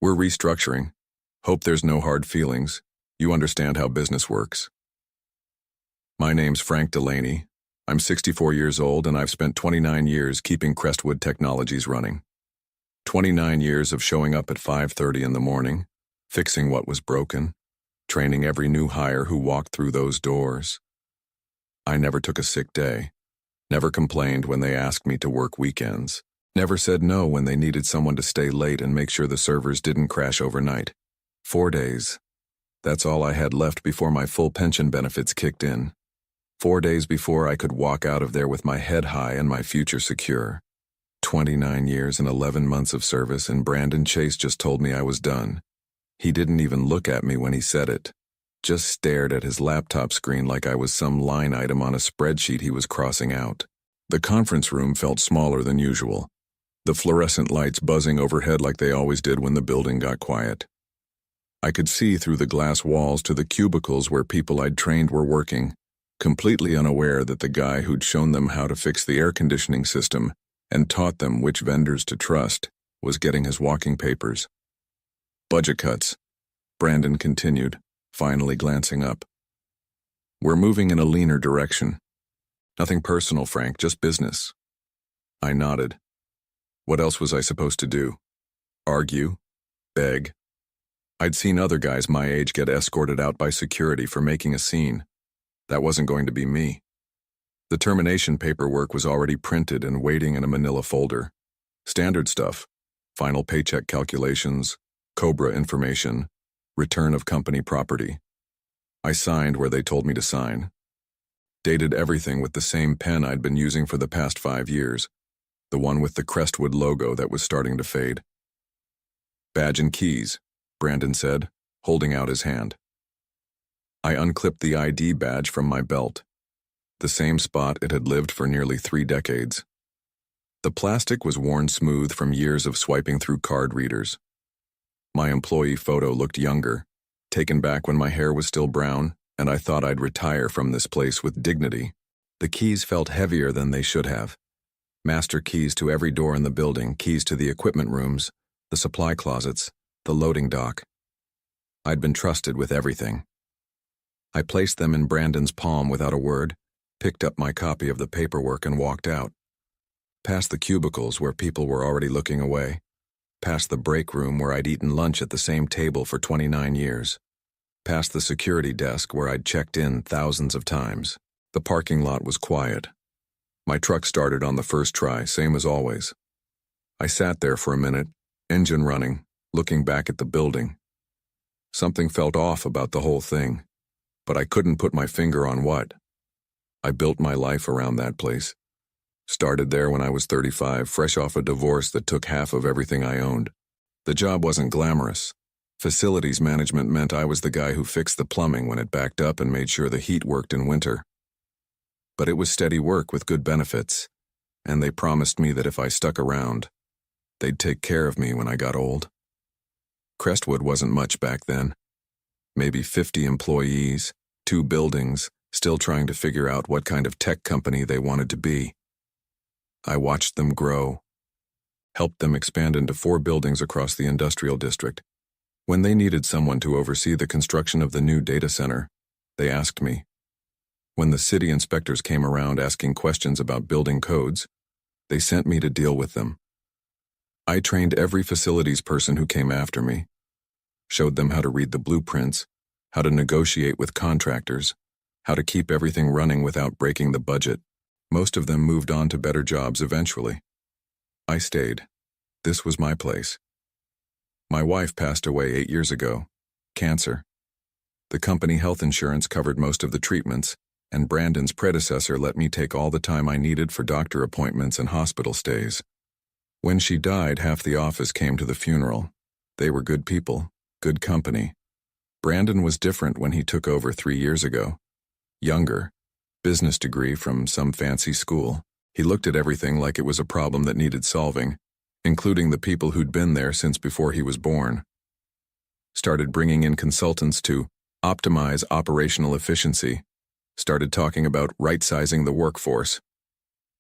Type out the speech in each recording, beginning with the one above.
We're restructuring. Hope there's no hard feelings. You understand how business works. My name's Frank Delaney. I'm 64 years old and I've spent 29 years keeping Crestwood Technologies running. 29 years of showing up at 5:30 in the morning, fixing what was broken, training every new hire who walked through those doors. I never took a sick day, never complained when they asked me to work weekends, never said no when they needed someone to stay late and make sure the servers didn't crash overnight. 4 days. That's all I had left before my full pension benefits kicked in. 4 days before I could walk out of there with my head high and my future secure. 29 years and 11 months of service, and Brandon Chase just told me I was done. He didn't even look at me when he said it, just stared at his laptop screen like I was some line item on a spreadsheet he was crossing out. The conference room felt smaller than usual, the fluorescent lights buzzing overhead like they always did when the building got quiet. I could see through the glass walls to the cubicles where people I'd trained were working, completely unaware that the guy who'd shown them how to fix the air conditioning system and taught them which vendors to trust was getting his walking papers. Budget cuts, Brandon continued, finally glancing up. We're moving in a leaner direction. Nothing personal, Frank, just business. I nodded. What else was I supposed to do? Argue? Beg? I'd seen other guys my age get escorted out by security for making a scene. That wasn't going to be me. The termination paperwork was already printed and waiting in a manila folder. Standard stuff: final paycheck calculations, COBRA information, return of company property. I signed where they told me to sign. Dated everything with the same pen I'd been using for the past 5 years, the one with the Crestwood logo that was starting to fade. Badge and keys, Brandon said, holding out his hand. I unclipped the ID badge from my belt, the same spot it had lived for nearly 3 decades. The plastic was worn smooth from years of swiping through card readers. My employee photo looked younger, taken back when my hair was still brown, and I thought I'd retire from this place with dignity. The keys felt heavier than they should have. Master keys to every door in the building, keys to the equipment rooms, the supply closets, the loading dock. I'd been trusted with everything. I placed them in Brandon's palm without a word, picked up my copy of the paperwork and walked out. Past the cubicles where people were already looking away. Past the break room where I'd eaten lunch at the same table for 29 years. Past the security desk where I'd checked in thousands of times. The parking lot was quiet. My truck started on the first try, same as always. I sat there for a minute, engine running, looking back at the building. Something felt off about the whole thing, but I couldn't put my finger on what. I built my life around that place. Started there when I was 35, fresh off a divorce that took half of everything I owned. The job wasn't glamorous. Facilities management meant I was the guy who fixed the plumbing when it backed up and made sure the heat worked in winter. But it was steady work with good benefits, and they promised me that if I stuck around, they'd take care of me when I got old. Crestwood wasn't much back then. Maybe 50 employees, 2 buildings, still trying to figure out what kind of tech company they wanted to be. I watched them grow, helped them expand into 4 buildings across the industrial district. When they needed someone to oversee the construction of the new data center, they asked me. When the city inspectors came around asking questions about building codes, they sent me to deal with them. I trained every facilities person who came after me, showed them how to read the blueprints, how to negotiate with contractors, how to keep everything running without breaking the budget. Most of them moved on to better jobs eventually. I stayed. This was my place. My wife passed away 8 years ago. Cancer. The company health insurance covered most of the treatments, and Brandon's predecessor let me take all the time I needed for doctor appointments and hospital stays. When she died, half the office came to the funeral. They were good people, good company. Brandon was different when he took over 3 years ago. Younger, business degree from some fancy school. He looked at everything like it was a problem that needed solving, including the people who'd been there since before he was born. Started bringing in consultants to optimize operational efficiency. Started talking about right-sizing the workforce.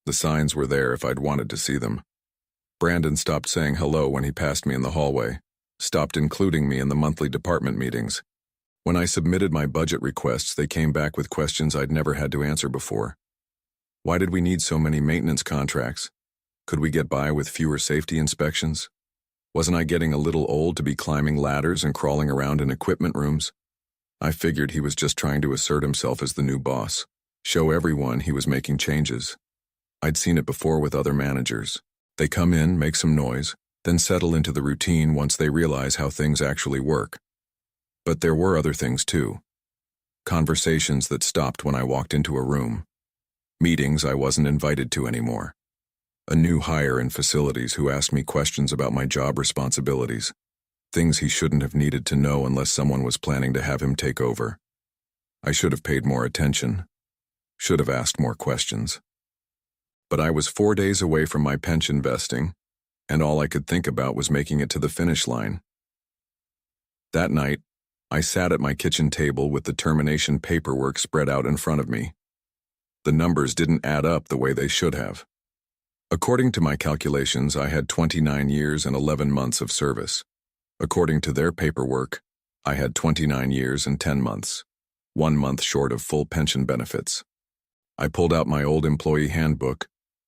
The signs were there if I'd wanted to see them. Brandon stopped saying hello when he passed me in the hallway. stopped including me in the monthly department meetings. When I submitted my budget requests, they came back with questions I'd never had to answer before. Why did we need so many maintenance contracts? Could we get by with fewer safety inspections? Wasn't I getting a little old to be climbing ladders and crawling around in equipment rooms? I figured he was just trying to assert himself as the new boss, show everyone he was making changes. I'd seen it before with other managers. They come in, make some noise, then settle into the routine once they realize how things actually work. But there were other things too. Conversations that stopped when I walked into a room. Meetings I wasn't invited to anymore. A new hire in facilities who asked me questions about my job responsibilities. Things he shouldn't have needed to know unless someone was planning to have him take over. I should have paid more attention. Should have asked more questions. But I was 4 days away from my pension vesting, and all I could think about was making it to the finish line. That night, I sat at my kitchen table with the termination paperwork spread out in front of me. The numbers didn't add up the way they should have. According to my calculations, I had 29 years and 11 months of service. According to their paperwork, I had 29 years and 10 months, 1 month short of full pension benefits. I pulled out my old employee handbook,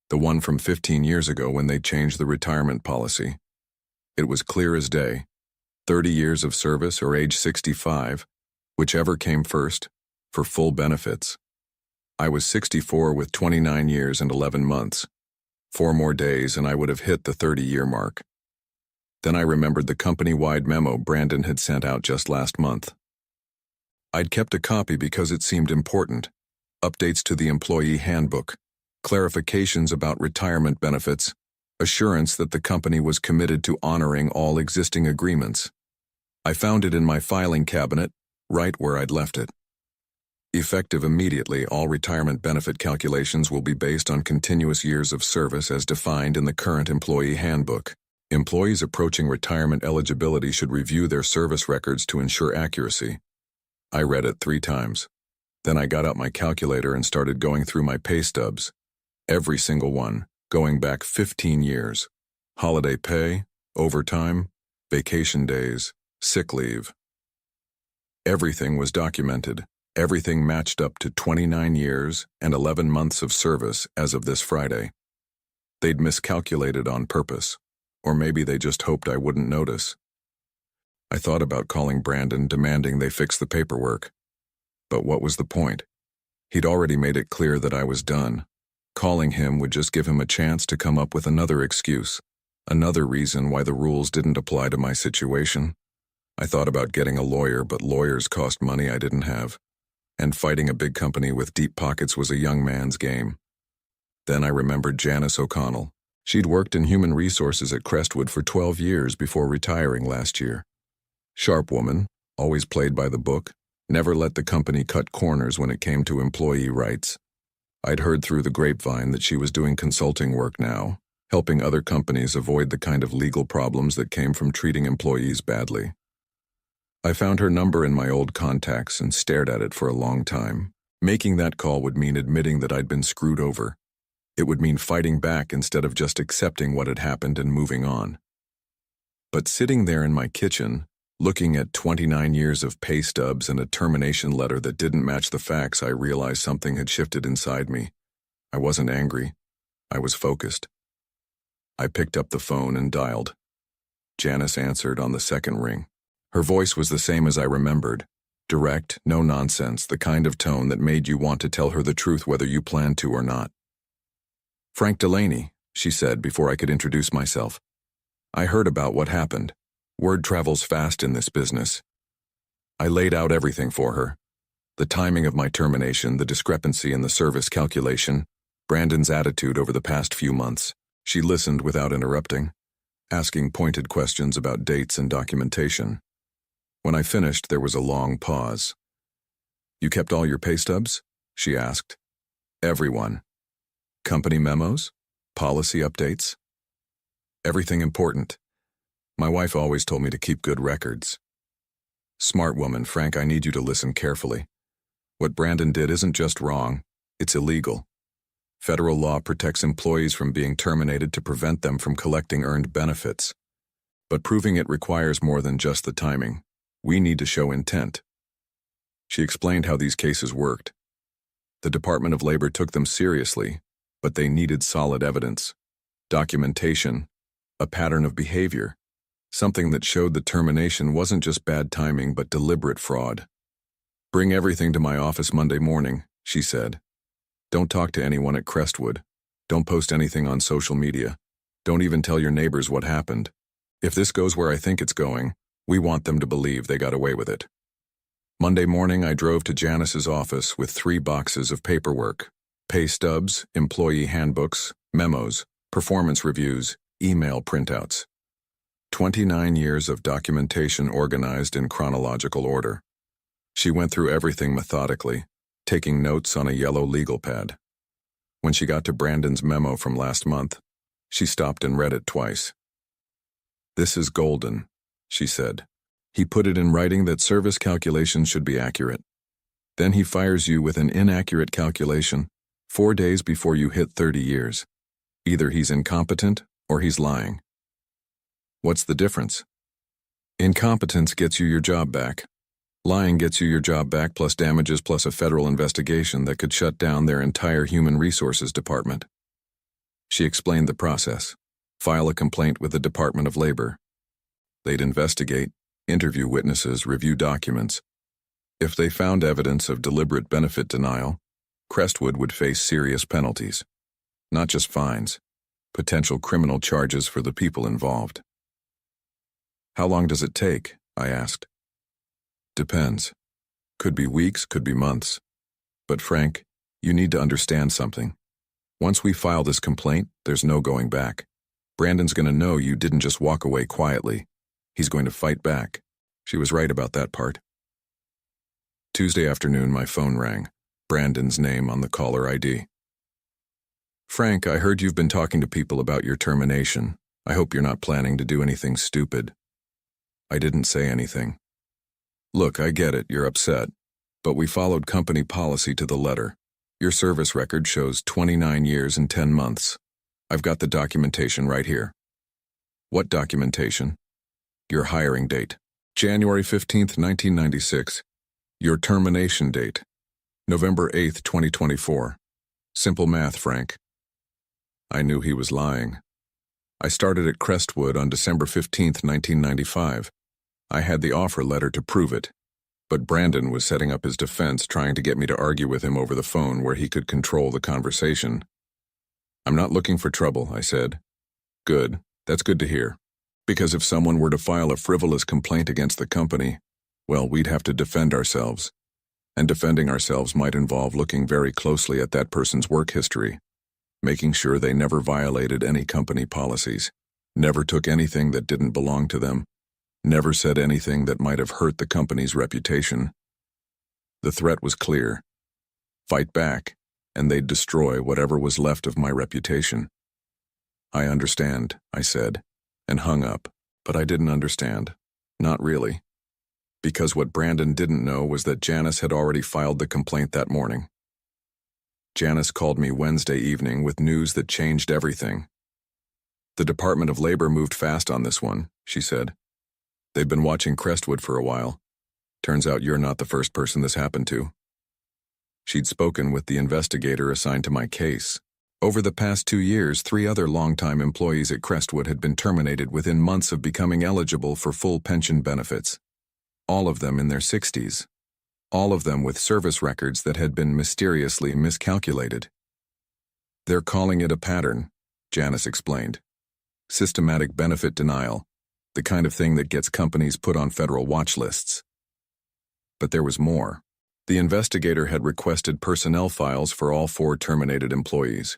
the one from 15 years ago when they changed the retirement policy. It was clear as day. 30 years of service or age 65, whichever came first, for full benefits. I was 64 with 29 years and 11 months. 4 more days and I would have hit the 30-year mark. Then I remembered the company-wide memo Brandon had sent out just last month. I'd kept a copy because it seemed important. Updates to the employee handbook, clarifications about retirement benefits, assurance that the company was committed to honoring all existing agreements. I found it in my filing cabinet, right where I'd left it. Effective immediately, all retirement benefit calculations will be based on continuous years of service as defined in the current employee handbook. Employees approaching retirement eligibility should review their service records to ensure accuracy. I read it 3 times. Then I got out my calculator and started going through my pay stubs. Every single one, going back 15 years. Holiday pay, overtime, vacation days, sick leave. Everything was documented. Everything matched up to 29 years and 11 months of service as of this Friday. They'd miscalculated on purpose, or maybe they just hoped I wouldn't notice. I thought about calling Brandon, demanding they fix the paperwork. But what was the point? He'd already made it clear that I was done. Calling him would just give him a chance to come up with another excuse, another reason why the rules didn't apply to my situation. I thought about getting a lawyer, but lawyers cost money I didn't have. And fighting a big company with deep pockets was a young man's game. Then I remembered Janice O'Connell. She'd worked in human resources at Crestwood for 12 years before retiring last year. Sharp woman, always played by the book, never let the company cut corners when it came to employee rights. I'd heard through the grapevine that she was doing consulting work now, helping other companies avoid the kind of legal problems that came from treating employees badly. I found her number in my old contacts and stared at it for a long time. Making that call would mean admitting that I'd been screwed over. It would mean fighting back instead of just accepting what had happened and moving on. But sitting there in my kitchen, looking at 29 years of pay stubs and a termination letter that didn't match the facts, I realized something had shifted inside me. I wasn't angry. I was focused. I picked up the phone and dialed. Janice answered on the second ring. Her voice was the same as I remembered. Direct, no nonsense, the kind of tone that made you want to tell her the truth whether you planned to or not. "Frank Delaney," she said before I could introduce myself. "I heard about what happened. Word travels fast in this business." I laid out everything for her. The timing of my termination, the discrepancy in the service calculation, Brandon's attitude over the past few months. She listened without interrupting, asking pointed questions about dates and documentation. When I finished, there was a long pause. "You kept all your pay stubs?" she asked. "Everyone. Company memos? Policy updates? Everything important. My wife always told me to keep good records." "Smart woman, Frank, I need you to listen carefully. What Brandon did isn't just wrong, it's illegal. Federal law protects employees from being terminated to prevent them from collecting earned benefits. But proving it requires more than just the timing. We need to show intent. She explained how these cases worked. The Department of Labor took them seriously, but they needed solid evidence, documentation, a pattern of behavior, something that showed the termination wasn't just bad timing but deliberate fraud. "Bring everything to my office Monday morning," she said. "Don't talk to anyone at Crestwood. Don't post anything on social media. Don't even tell your neighbors what happened. If this goes where I think it's going, we want them to believe they got away with it." Monday morning, I drove to Janice's office with 3 boxes of paperwork: pay stubs, employee handbooks, memos, performance reviews, email printouts. 29 years of documentation organized in chronological order. She went through everything methodically, taking notes on a yellow legal pad. When she got to Brandon's memo from last month, she stopped and read it twice. "This is golden," she said. "He put it in writing that service calculations should be accurate. Then he fires you with an inaccurate calculation 4 days before you hit 30 years. Either he's incompetent or he's lying. What's the difference? Incompetence gets you your job back. Lying gets you your job back plus damages plus a federal investigation that could shut down their entire human resources department." She explained the process. File a complaint with the Department of Labor. They'd investigate, interview witnesses, review documents. If they found evidence of deliberate benefit denial, Crestwood would face serious penalties. Not just fines, potential criminal charges for the people involved. "How long does it take?" I asked. "Depends. Could be weeks, could be months. But Frank, you need to understand something. Once we file this complaint, there's no going back. Brandon's going to know you didn't just walk away quietly. He's going to fight back." She was right about that part. Tuesday afternoon, my phone rang. Brandon's name on the caller ID. "Frank, I heard you've been talking to people about your termination. I hope you're not planning to do anything stupid." I didn't say anything. "Look, I get it, you're upset. But we followed company policy to the letter. Your service record shows 29 years and 10 months. I've got the documentation right here." "What documentation?" "Your hiring date. January 15th, 1996. Your termination date. November 8th, 2024. Simple math, Frank." I knew he was lying. I started at Crestwood on December 15th, 1995. I had the offer letter to prove it. But Brandon was setting up his defense, trying to get me to argue with him over the phone where he could control the conversation. "I'm not looking for trouble," I said. "Good. That's good to hear. Because if someone were to file a frivolous complaint against the company, well, we'd have to defend ourselves. And defending ourselves might involve looking very closely at that person's work history, making sure they never violated any company policies, never took anything that didn't belong to them, never said anything that might have hurt the company's reputation. The threat was clear. Fight back, and they'd destroy whatever was left of my reputation." "I understand," I said, and hung up, but I didn't understand. Not really. Because what Brandon didn't know was that Janice had already filed the complaint that morning. Janice called me Wednesday evening with news that changed everything. "The Department of Labor moved fast on this one," she said. "They've been watching Crestwood for a while. Turns out you're not the first person this happened to." She'd spoken with the investigator assigned to my case. Over the past 2 years, 3 other longtime employees at Crestwood had been terminated within months of becoming eligible for full pension benefits. All of them in their 60s. All of them with service records that had been mysteriously miscalculated. "They're calling it a pattern," Janice explained. "Systematic benefit denial, the kind of thing that gets companies put on federal watch lists." But there was more. The investigator had requested personnel files for all 4 terminated employees.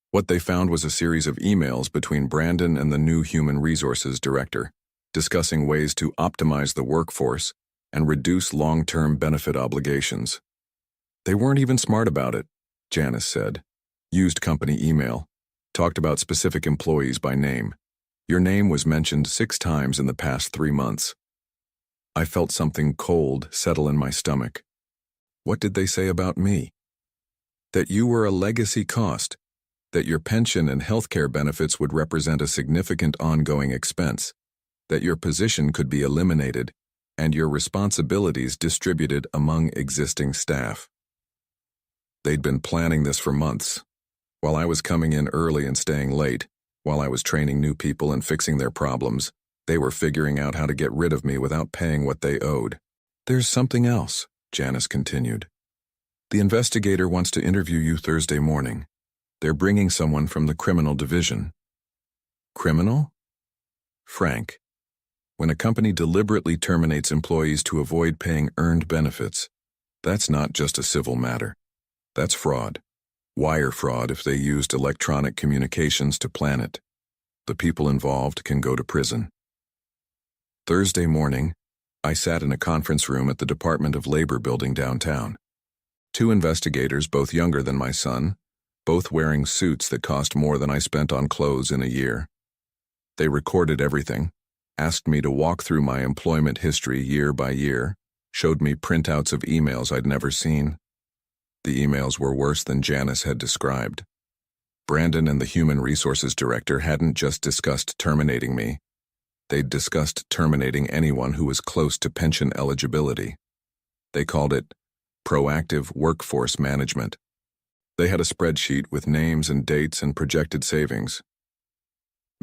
What they found was a series of emails between Brandon and the new human resources director, discussing ways to optimize the workforce and reduce long-term benefit obligations. "They weren't even smart about it," Janice said. "Used company email. Talked about specific employees by name. Your name was mentioned 6 times in the past 3 months." I felt something cold settle in my stomach. What did they say about me? That you were a legacy cost, that your pension and healthcare benefits would represent a significant ongoing expense, that your position could be eliminated and your responsibilities distributed among existing staff. They'd been planning this for months. While I was coming in early and staying late, while I was training new people and fixing their problems, they were figuring out how to get rid of me without paying what they owed. There's something else, Janice continued. The investigator wants to interview you Thursday morning. They're bringing someone from the criminal division. Criminal? Frank, when a company deliberately terminates employees to avoid paying earned benefits, that's not just a civil matter. That's fraud. Wire fraud if they used electronic communications to plan it. The people involved can go to prison. Thursday morning, I sat in a conference room at the Department of Labor building downtown. Two investigators, both younger than my son, both wearing suits that cost more than I spent on clothes in a year. They recorded everything, asked me to walk through my employment history year by year, showed me printouts of emails I'd never seen. The emails were worse than Janice had described. Brandon and the Human Resources Director hadn't just discussed terminating me. They'd discussed terminating anyone who was close to pension eligibility. They called it proactive workforce management. They had a spreadsheet with names and dates and projected savings.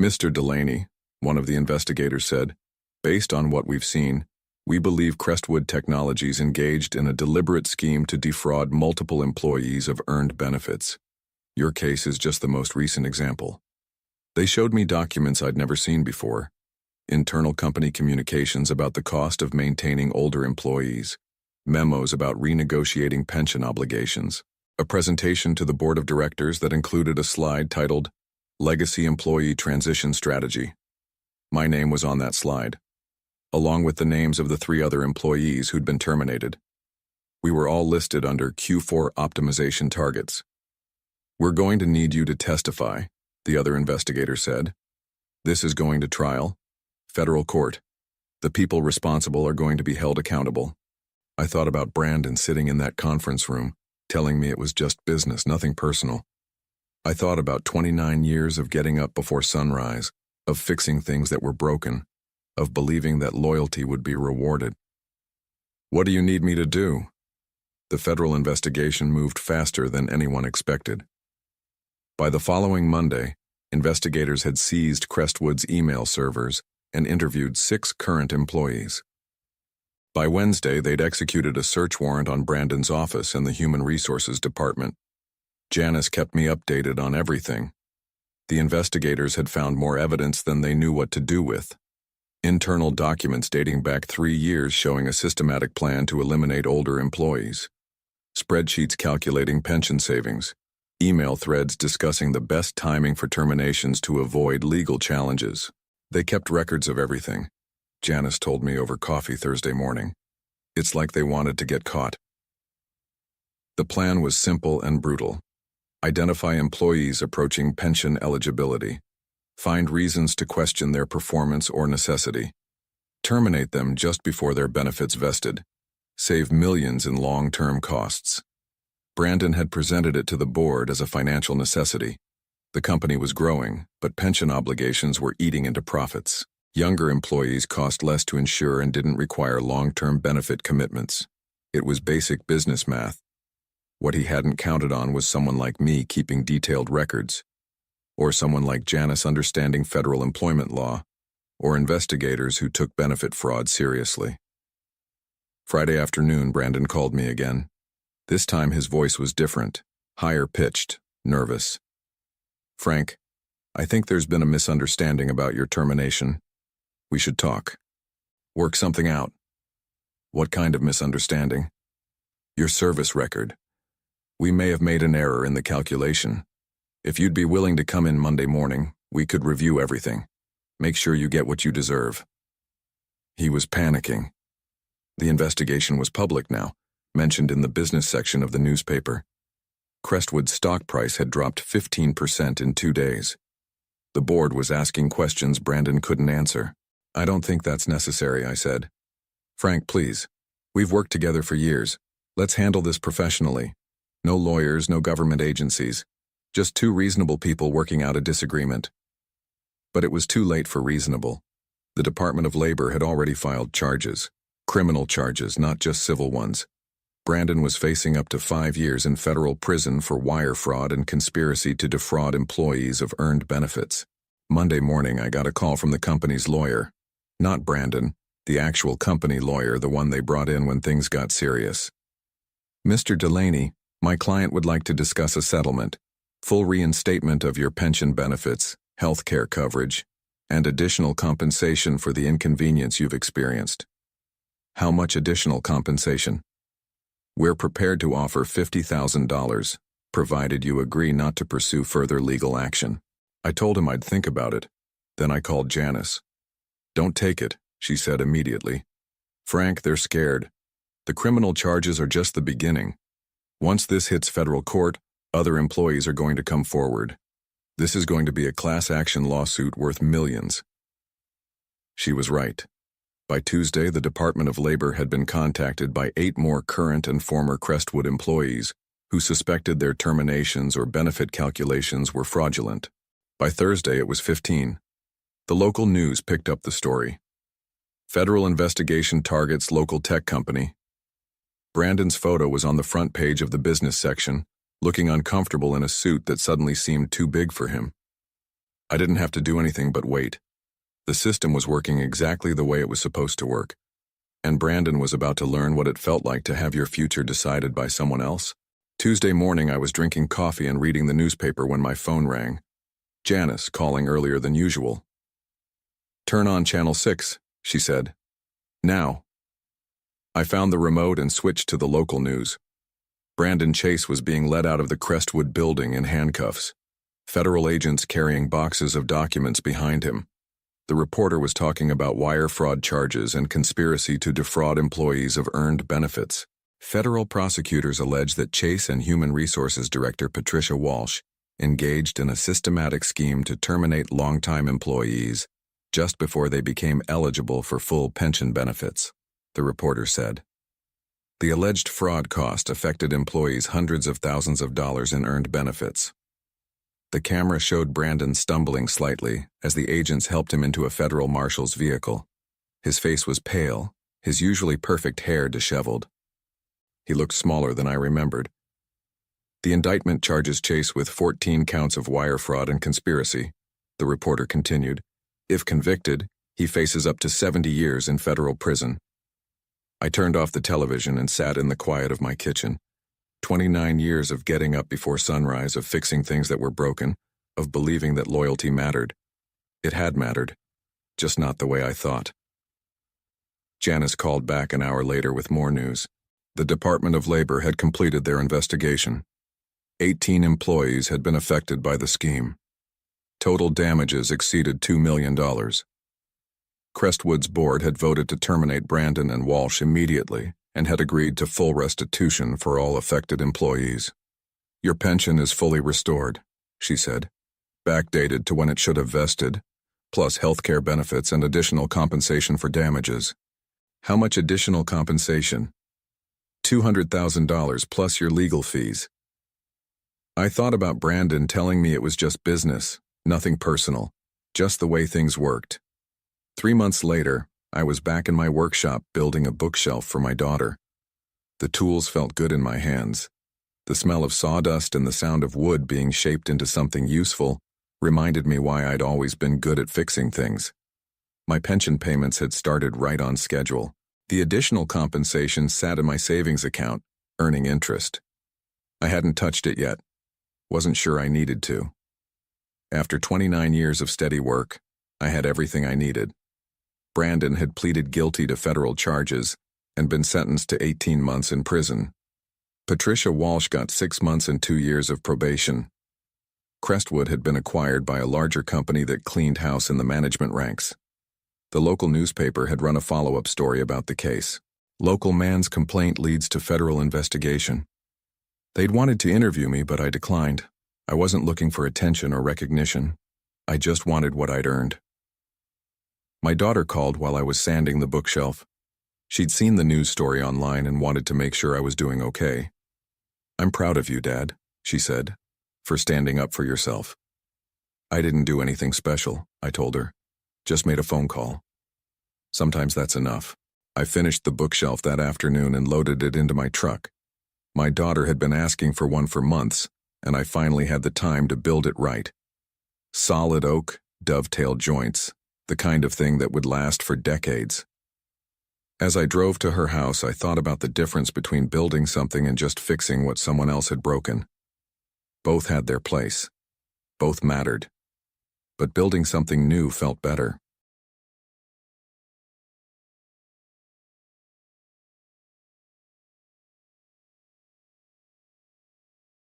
Mr. Delaney, one of the investigators said, based on what we've seen, we believe Crestwood Technologies engaged in a deliberate scheme to defraud multiple employees of earned benefits. Your case is just the most recent example. They showed me documents I'd never seen before. Internal company communications about the cost of maintaining older employees, memos about renegotiating pension obligations, a presentation to the board of directors that included a slide titled Legacy Employee Transition Strategy. My name was on that slide, along with the names of the 3 other employees who'd been terminated. We were all listed under Q4 optimization targets. We're going to need you to testify, the other investigator said. This is going to trial, federal court. The people responsible are going to be held accountable. I thought about Brandon sitting in that conference room, telling me it was just business, nothing personal. I thought about 29 years of getting up before sunrise, of fixing things that were broken, of believing that loyalty would be rewarded. What do you need me to do? The federal investigation moved faster than anyone expected. By the following Monday, investigators had seized Crestwood's email servers and interviewed 6 current employees. By Wednesday, they'd executed a search warrant on Brandon's office and the Human Resources Department. Janice kept me updated on everything. The investigators had found more evidence than they knew what to do with. Internal documents dating back 3 years showing a systematic plan to eliminate older employees. Spreadsheets calculating pension savings. Email threads discussing the best timing for terminations to avoid legal challenges. They kept records of everything, Janice told me over coffee Thursday morning. It's like they wanted to get caught. The plan was simple and brutal. Identify employees approaching pension eligibility. Find reasons to question their performance or necessity. Terminate them just before their benefits vested. Save millions in long-term costs. Brandon had presented it to the board as a financial necessity. The company was growing, but pension obligations were eating into profits. Younger employees cost less to insure and didn't require long-term benefit commitments. It was basic business math. What he hadn't counted on was someone like me keeping detailed records, or someone like Janice understanding federal employment law, or investigators who took benefit fraud seriously. Friday afternoon, Brandon called me again. This time his voice was different, higher-pitched, nervous. Frank, I think there's been a misunderstanding about your termination. We should talk. Work something out. What kind of misunderstanding? Your service record. We may have made an error in the calculation. If you'd be willing to come in Monday morning, we could review everything. Make sure you get what you deserve. He was panicking. The investigation was public now, mentioned in the business section of the newspaper. Crestwood's stock price had dropped 15% in 2 days. The board was asking questions Brandon couldn't answer. I don't think that's necessary, I said. Frank, please. We've worked together for years. Let's handle this professionally. No lawyers, no government agencies. Just 2 reasonable people working out a disagreement. But it was too late for reasonable. The Department of Labor had already filed charges. Criminal charges, not just civil ones. Brandon was facing up to 5 years in federal prison for wire fraud and conspiracy to defraud employees of earned benefits. Monday morning, I got a call from the company's lawyer. Not Brandon, the actual company lawyer, the one they brought in when things got serious. Mr. Delaney, my client would like to discuss a settlement, full reinstatement of your pension benefits, health care coverage, and additional compensation for the inconvenience you've experienced. How much additional compensation? We're prepared to offer $50,000, provided you agree not to pursue further legal action. I told him I'd think about it. Then I called Janice. Don't take it, she said immediately. Frank, they're scared. The criminal charges are just the beginning. Once this hits federal court, other employees are going to come forward. This is going to be a class action lawsuit worth millions. She was right. By Tuesday, the Department of Labor had been contacted by 8 more current and former Crestwood employees who suspected their terminations or benefit calculations were fraudulent. By Thursday, it was 15. The local news picked up the story. Federal investigation targets local tech company. Brandon's photo was on the front page of the business section, looking uncomfortable in a suit that suddenly seemed too big for him. I didn't have to do anything but wait. The system was working exactly the way it was supposed to work, and Brandon was about to learn what it felt like to have your future decided by someone else. Tuesday morning, I was drinking coffee and reading the newspaper when my phone rang. Janice calling earlier than usual. Turn on Channel 6, she said. Now. I found the remote and switched to the local news. Brandon Chase was being led out of the Crestwood building in handcuffs. Federal agents carrying boxes of documents behind him. The reporter was talking about wire fraud charges and conspiracy to defraud employees of earned benefits. Federal prosecutors allege that Chase and Human Resources Director Patricia Walsh engaged in a systematic scheme to terminate longtime employees just before they became eligible for full pension benefits, the reporter said. The alleged fraud cost affected employees hundreds of thousands of dollars in earned benefits. The camera showed Brandon stumbling slightly as the agents helped him into a federal marshal's vehicle. His face was pale, his usually perfect hair disheveled. He looked smaller than I remembered. The indictment charges Chase with 14 counts of wire fraud and conspiracy, the reporter continued. If convicted, he faces up to 70 years in federal prison. I turned off the television and sat in the quiet of my kitchen. 29 years of getting up before sunrise, of fixing things that were broken, of believing that loyalty mattered. It had mattered, just not the way I thought. Janice called back an hour later with more news. The Department of Labor had completed their investigation. 18 employees had been affected by the scheme. Total damages exceeded $2 million. Crestwood's board had voted to terminate Brandon and Walsh immediately and had agreed to full restitution for all affected employees. Your pension is fully restored, she said, backdated to when it should have vested, plus health care benefits and additional compensation for damages. How much additional compensation? $200,000 plus your legal fees. I thought about Brandon telling me it was just business, nothing personal, just the way things worked. 3 months later, I was back in my workshop building a bookshelf for my daughter. The tools felt good in my hands. The smell of sawdust and the sound of wood being shaped into something useful reminded me why I'd always been good at fixing things. My pension payments had started right on schedule. The additional compensation sat in my savings account, earning interest. I hadn't touched it yet. Wasn't sure I needed to. After 29 years of steady work, I had everything I needed. Brandon had pleaded guilty to federal charges and been sentenced to 18 months in prison. Patricia Walsh got 6 months and 2 years of probation. Crestwood had been acquired by a larger company that cleaned house in the management ranks. The local newspaper had run a follow-up story about the case. Local man's complaint leads to federal investigation. They'd wanted to interview me, but I declined. I wasn't looking for attention or recognition. I just wanted what I'd earned. My daughter called while I was sanding the bookshelf. She'd seen the news story online and wanted to make sure I was doing okay. I'm proud of you, Dad, she said, for standing up for yourself. I didn't do anything special, I told her. Just made a phone call. Sometimes that's enough. I finished the bookshelf that afternoon and loaded it into my truck. My daughter had been asking for one for months, and I finally had the time to build it right. Solid oak, dovetail joints, the kind of thing that would last for decades. As I drove to her house, I thought about the difference between building something and just fixing what someone else had broken. Both had their place. Both mattered. But building something new felt better.